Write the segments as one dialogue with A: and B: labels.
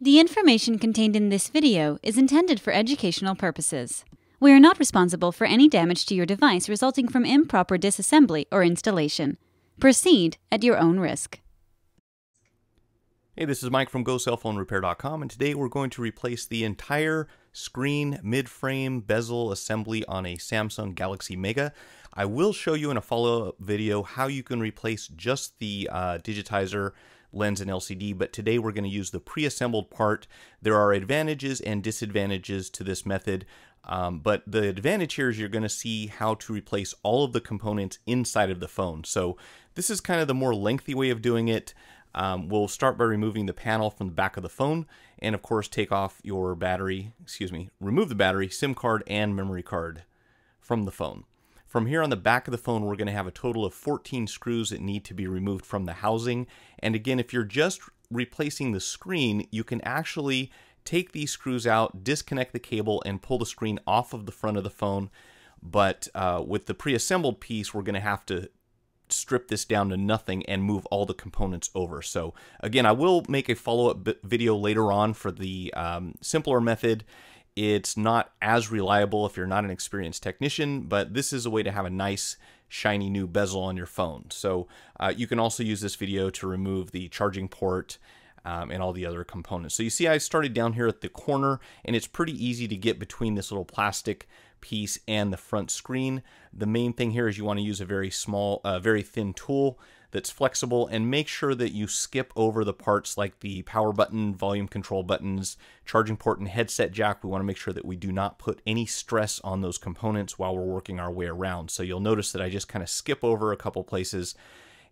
A: The information contained in this video is intended for educational purposes. We are not responsible for any damage to your device resulting from improper disassembly or installation. Proceed at your own risk.
B: Hey, this is Mike from GoCellPhoneRepair.com, and today we're going to replace the entire screen, mid-frame, bezel assembly on a Samsung Galaxy Mega. I will show you in a follow-up video how you can replace just the digitizer, lens, and LCD, but today we're going to use the pre-assembled part. There are advantages and disadvantages to this method, but the advantage here is you're going to see how to replace all of the components inside of the phone. So this is kind of the more lengthy way of doing it. We'll start by removing the panel from the back of the phone, and of course take off your battery, remove the battery, SIM card, and memory card from the phone. From here on the back of the phone, we're going to have a total of 14 screws that need to be removed from the housing. And again, if you're just replacing the screen, you can actually take these screws out, disconnect the cable, and pull the screen off of the front of the phone. But with the pre-assembled piece, we're going to have to strip this down to nothing and move all the components over. So again, I will make a follow-up video later on for the simpler method. It's not as reliable if you're not an experienced technician, but this is a way to have a nice shiny new bezel on your phone. So you can also use this video to remove the charging port and all the other components. So you see I started down here at the corner, and it's pretty easy to get between this little plastic piece and the front screen. The main thing here is you want to use a very small, very thin tool that's flexible, and make sure that you skip over the parts like the power button, volume control buttons, charging port, and headset jack. We want to make sure that we do not put any stress on those components while we're working our way around. So you'll notice that I just kind of skip over a couple places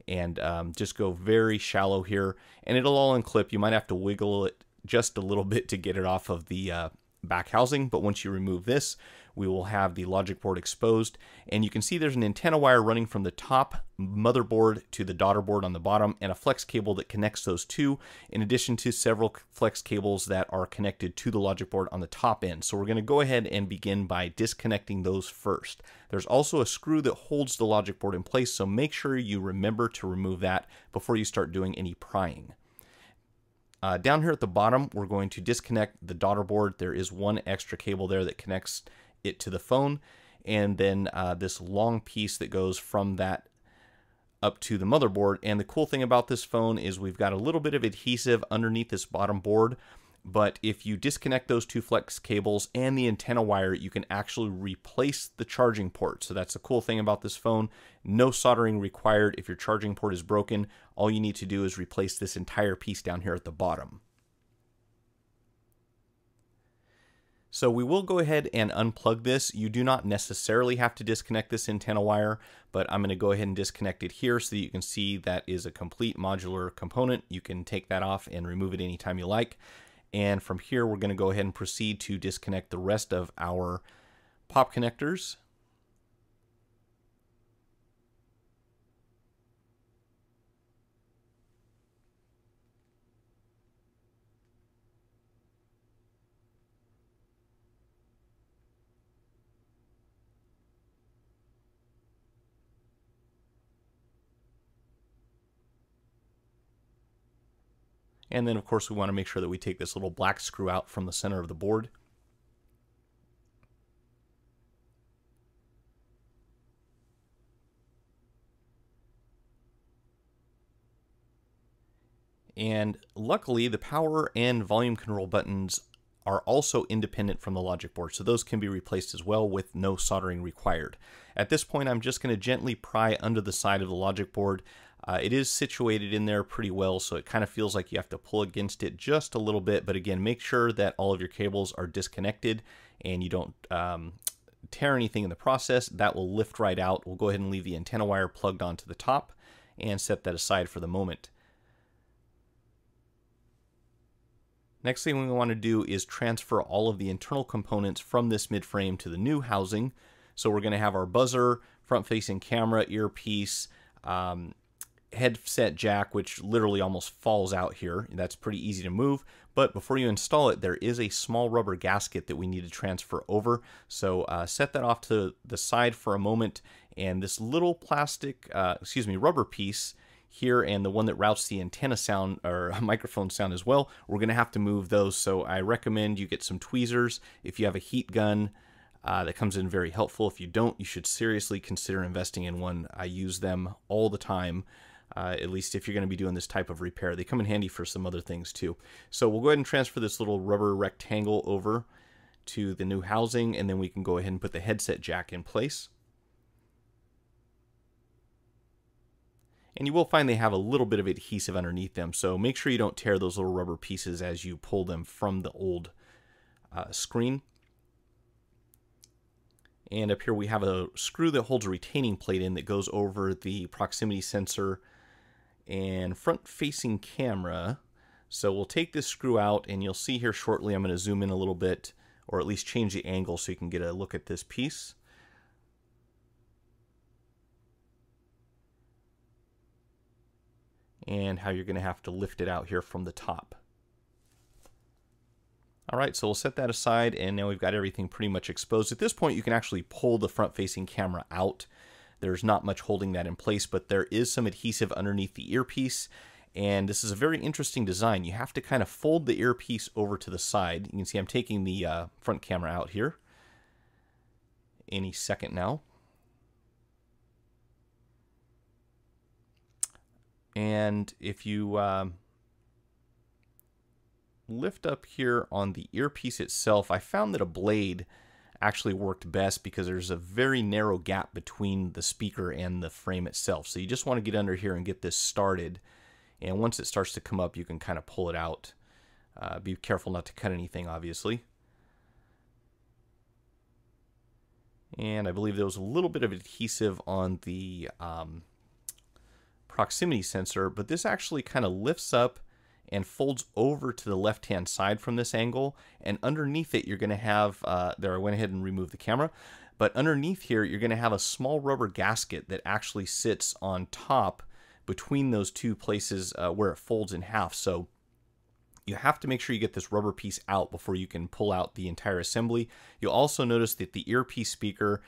B: and just go very shallow here, and it'll all unclip. You might have to wiggle it just a little bit to get it off of the back housing, but once you remove this, we will have the logic board exposed, and you can see there's an antenna wire running from the top motherboard to the daughter board on the bottom, and a flex cable that connects those two, in addition to several flex cables that are connected to the logic board on the top end. So we're going to go ahead and begin by disconnecting those first. There's also a screw that holds the logic board in place, so make sure you remember to remove that before you start doing any prying. Down here at the bottom, we're going to disconnect the daughter board. There is one extra cable there that connects it to the phone, and then this long piece that goes from that up to the motherboard. And the cool thing about this phone is we've got a little bit of adhesive underneath this bottom board, but if you disconnect those two flex cables and the antenna wire, you can actually replace the charging port. So that's the cool thing about this phone. No soldering required. If your charging port is broken, all you need to do is replace this entire piece down here at the bottom. So we will go ahead and unplug this. You do not necessarily have to disconnect this antenna wire, but I'm going to go ahead and disconnect it here so that you can see that is a complete modular component. You can take that off and remove it anytime you like. And from here, we're going to go ahead and proceed to disconnect the rest of our pop connectors. And then, of course, we want to make sure that we take this little black screw out from the center of the board. And luckily, the power and volume control buttons are also independent from the logic board, so those can be replaced as well with no soldering required. At this point, I'm just going to gently pry under the side of the logic board. It is situated in there pretty well, so it kind of feels like you have to pull against it just a little bit, but again, make sure that all of your cables are disconnected and you don't tear anything in the process. That will lift right out. We'll go ahead and leave the antenna wire plugged onto the top and set that aside for the moment. Next thing we want to do is transfer all of the internal components from this mid-frame to the new housing. So we're going to have our buzzer, front-facing camera, earpiece, headset jack, which literally almost falls out here. That's pretty easy to move, but before you install it, there is a small rubber gasket that we need to transfer over. So set that off to the side for a moment, and this little plastic, rubber piece here and the one that routes the antenna sound or microphone sound as well, we're going to have to move those. So I recommend you get some tweezers. If you have a heat gun, that comes in very helpful. If you don't, you should seriously consider investing in one. I use them all the time, at least if you're going to be doing this type of repair. They come in handy for some other things too. So we'll go ahead and transfer this little rubber rectangle over to the new housing, and then we can go ahead and put the headset jack in place. And you will find they have a little bit of adhesive underneath them, so make sure you don't tear those little rubber pieces as you pull them from the old screen. And up here we have a screw that holds a retaining plate in that goes over the proximity sensor and front-facing camera. So we'll take this screw out, and you'll see here shortly I'm going to zoom in a little bit, or at least change the angle so you can get a look at this piece. And how you're going to have to lift it out here from the top. Alright, so we'll set that aside, and now we've got everything pretty much exposed. At this point, you can actually pull the front-facing camera out. There's not much holding that in place, but there is some adhesive underneath the earpiece, and this is a very interesting design. You have to kind of fold the earpiece over to the side. You can see I'm taking the front camera out here any second now. And if you lift up here on the earpiece itself, I found that a blade actually worked best because there's a very narrow gap between the speaker and the frame itself. So you just want to get under here and get this started. And once it starts to come up, you can kind of pull it out. Be careful not to cut anything, obviously. And I believe there was a little bit of adhesive on the proximity sensor, but this actually kind of lifts up and folds over to the left-hand side from this angle, and underneath it you're going to have, there I went ahead and removed the camera, but underneath here you're going to have a small rubber gasket that actually sits on top between those two places where it folds in half. So you have to make sure you get this rubber piece out before you can pull out the entire assembly. You'll also notice that the earpiece speaker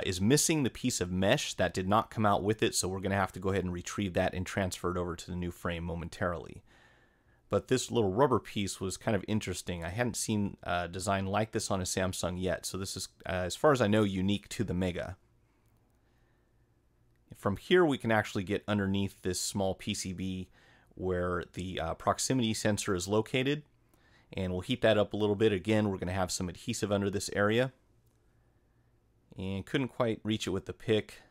B: is missing the piece of mesh that did not come out with it, so we're going to have to go ahead and retrieve that and transfer it over to the new frame momentarily. But this little rubber piece was kind of interesting. I hadn't seen a design like this on a Samsung yet, so this is, as far as I know, unique to the Mega. From here we can actually get underneath this small PCB where the proximity sensor is located, and we'll heat that up a little bit. Again, we're going to have some adhesive under this area. And couldn't quite reach it with the pick,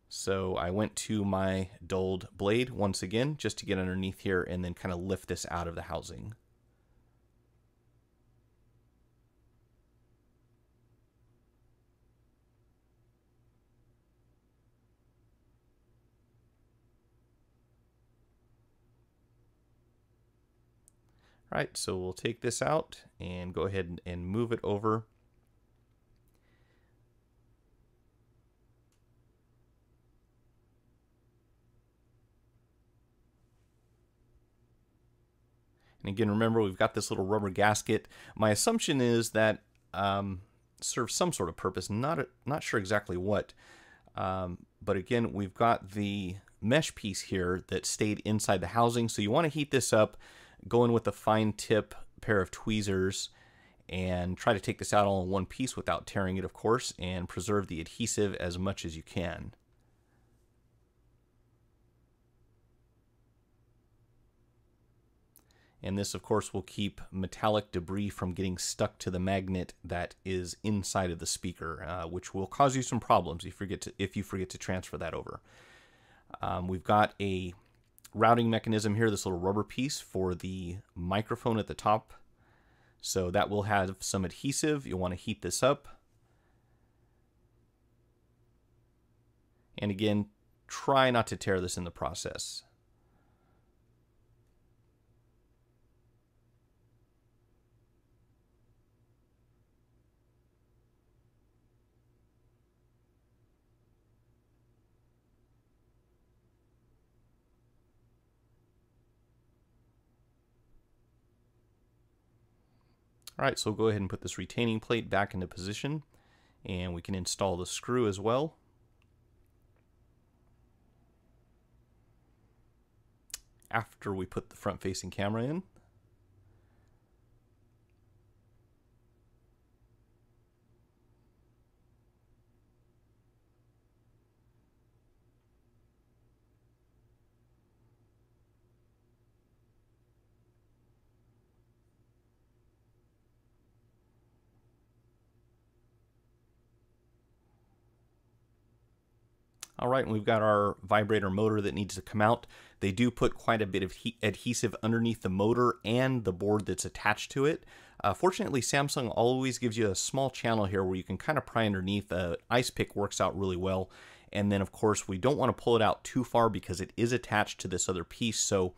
B: so I went to my dulled blade once again just to get underneath here and then kind of lift this out of the housing. Alright, so we'll take this out and go ahead and move it over. And again, remember, we've got this little rubber gasket. My assumption is that serves some sort of purpose, not sure exactly what. But again, we've got the mesh piece here that stayed inside the housing. So you want to heat this up, go in with a fine tip pair of tweezers, and try to take this out all in one piece without tearing it, of course, and preserve the adhesive as much as you can. And this, of course, will keep metallic debris from getting stuck to the magnet that is inside of the speaker, which will cause you some problems if you forget to transfer that over. We've got a routing mechanism here, this little rubber piece for the microphone at the top. So that will have some adhesive. You'll want to heat this up. And again, try not to tear this in the process. Alright, so we'll go ahead and put this retaining plate back into position, and we can install the screw as well. after we put the front-facing camera in. All right, and we've got our vibrator motor that needs to come out. They do put quite a bit of adhesive underneath the motor and the board that's attached to it. Fortunately, Samsung always gives you a small channel here where you can kind of pry underneath. Ice pick works out really well. And then, of course, we don't want to pull it out too far because it is attached to this other piece. So,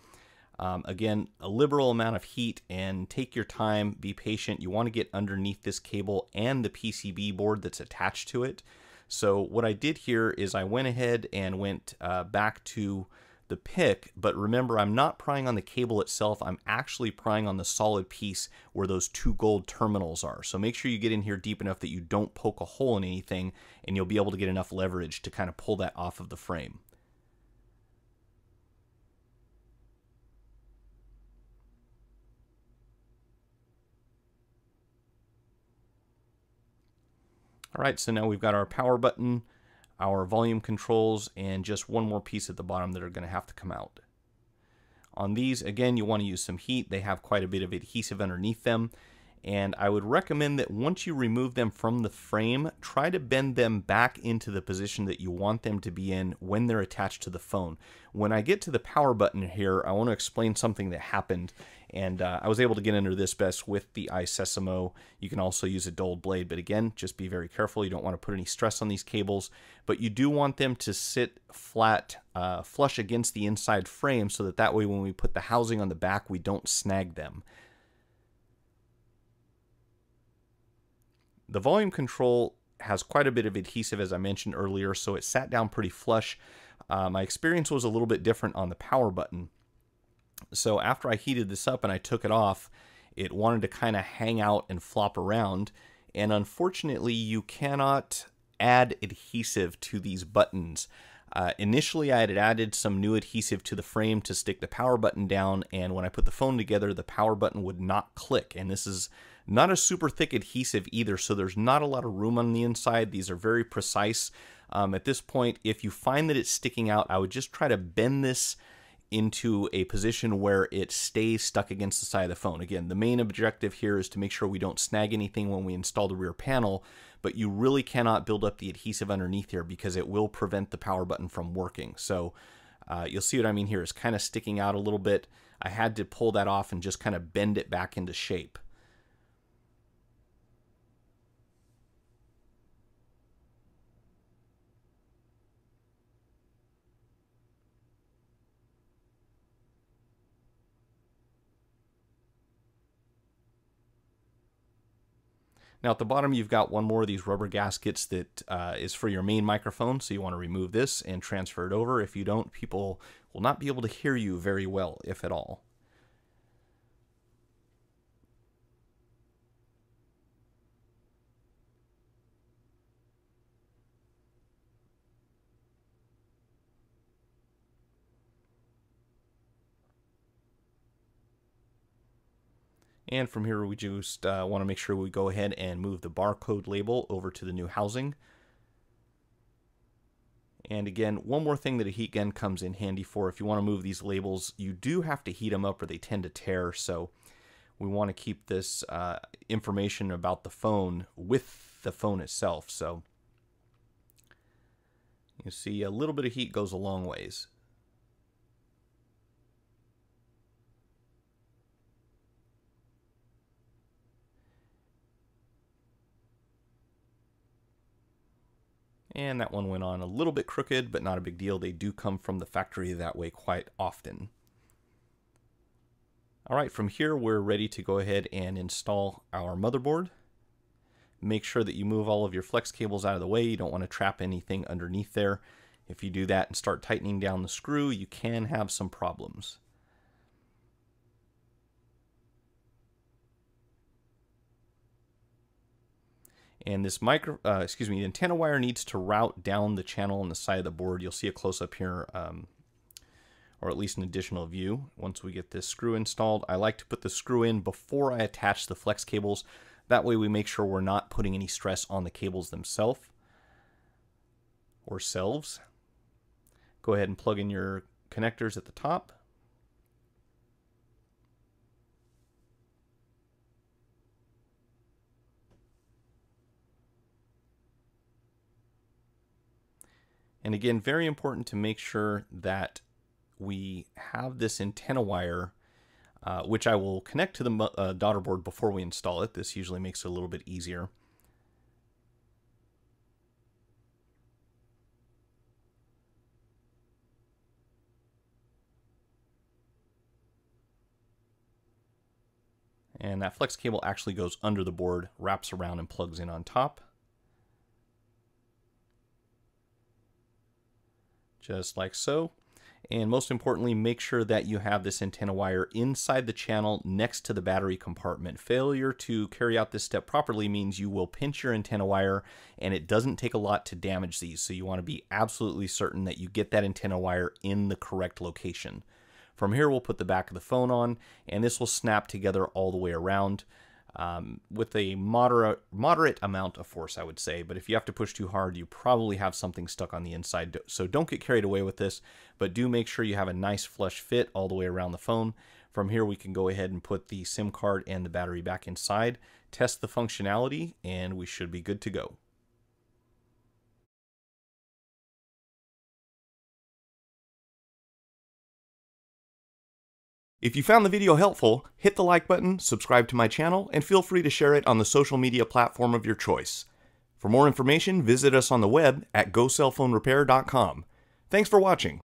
B: again, a liberal amount of heat, and take your time, be patient. You want to get underneath this cable and the PCB board that's attached to it. So what I did here is I went ahead and went back to the pick, but remember, I'm not prying on the cable itself. I'm actually prying on the solid piece where those two gold terminals are. So make sure you get in here deep enough that you don't poke a hole in anything, and you'll be able to get enough leverage to kind of pull that off of the frame. All right, so now we've got our power button, our volume controls, and just one more piece at the bottom that are going to have to come out. On these, again, you want to use some heat. They have quite a bit of adhesive underneath them, and I would recommend that once you remove them from the frame, try to bend them back into the position that you want them to be in when they're attached to the phone. When I get to the power button here, I want to explain something that happened. And I was able to get under this best with the iSesamo. You can also use a dulled blade, but again, just be very careful. You don't want to put any stress on these cables, but you do want them to sit flat, flush against the inside frame, so that way when we put the housing on the back, we don't snag them. The volume control has quite a bit of adhesive, as I mentioned earlier, so it sat down pretty flush. My experience was a little bit different on the power button. So after I heated this up and I took it off, it wanted to kind of hang out and flop around. And unfortunately, you cannot add adhesive to these buttons. Initially, I had added some new adhesive to the frame to stick the power button down, and when I put the phone together, the power button would not click. And this is not a super thick adhesive either, so there's not a lot of room on the inside. These are very precise. At this point, if you find that it's sticking out, I would just try to bend this into a position where it stays stuck against the side of the phone. Again, the main objective here is to make sure we don't snag anything when we install the rear panel, but you really cannot build up the adhesive underneath here because it will prevent the power button from working. So you'll see what I mean here. It's kind of sticking out a little bit. I had to pull that off and just kind of bend it back into shape. Now at the bottom you've got one more of these rubber gaskets that is for your main microphone, so you want to remove this and transfer it over. If you don't, people will not be able to hear you very well, if at all. And from here, we just want to make sure we go ahead and move the barcode label over to the new housing. And again, one more thing that a heat gun comes in handy for. If you want to move these labels, you do have to heat them up or they tend to tear. So we want to keep this information about the phone with the phone itself. So you see a little bit of heat goes a long ways. And that one went on a little bit crooked, but not a big deal. They do come from the factory that way quite often. All right, from here, we're ready to go ahead and install our motherboard. Make sure that you move all of your flex cables out of the way. You don't want to trap anything underneath there. If you do that and start tightening down the screw, you can have some problems. And this the antenna wire needs to route down the channel on the side of the board. You'll see a close-up here or at least an additional view. Once we get this screw installed, I like to put the screw in before I attach the flex cables. That way we make sure we're not putting any stress on the cables themselves or selves. Go ahead and plug in your connectors at the top. And again, very important to make sure that we have this antenna wire, which I will connect to the daughter board before we install it. This usually makes it a little bit easier. And that flex cable actually goes under the board, wraps around, and plugs in on top. Just like so. And most importantly, make sure that you have this antenna wire inside the channel next to the battery compartment. Failure to carry out this step properly means you will pinch your antenna wire, and it doesn't take a lot to damage these. So you want to be absolutely certain that you get that antenna wire in the correct location. From here, we'll put the back of the phone on, and this will snap together all the way around with a moderate amount of force, I would say. But if you have to push too hard, you probably have something stuck on the inside. So don't get carried away with this, but do make sure you have a nice flush fit all the way around the phone. From here, we can go ahead and put the SIM card and the battery back inside, test the functionality, and we should be good to go. If you found the video helpful, hit the like button, subscribe to my channel, and feel free to share it on the social media platform of your choice. For more information, visit us on the web at gocellphonerepair.com. Thanks for watching.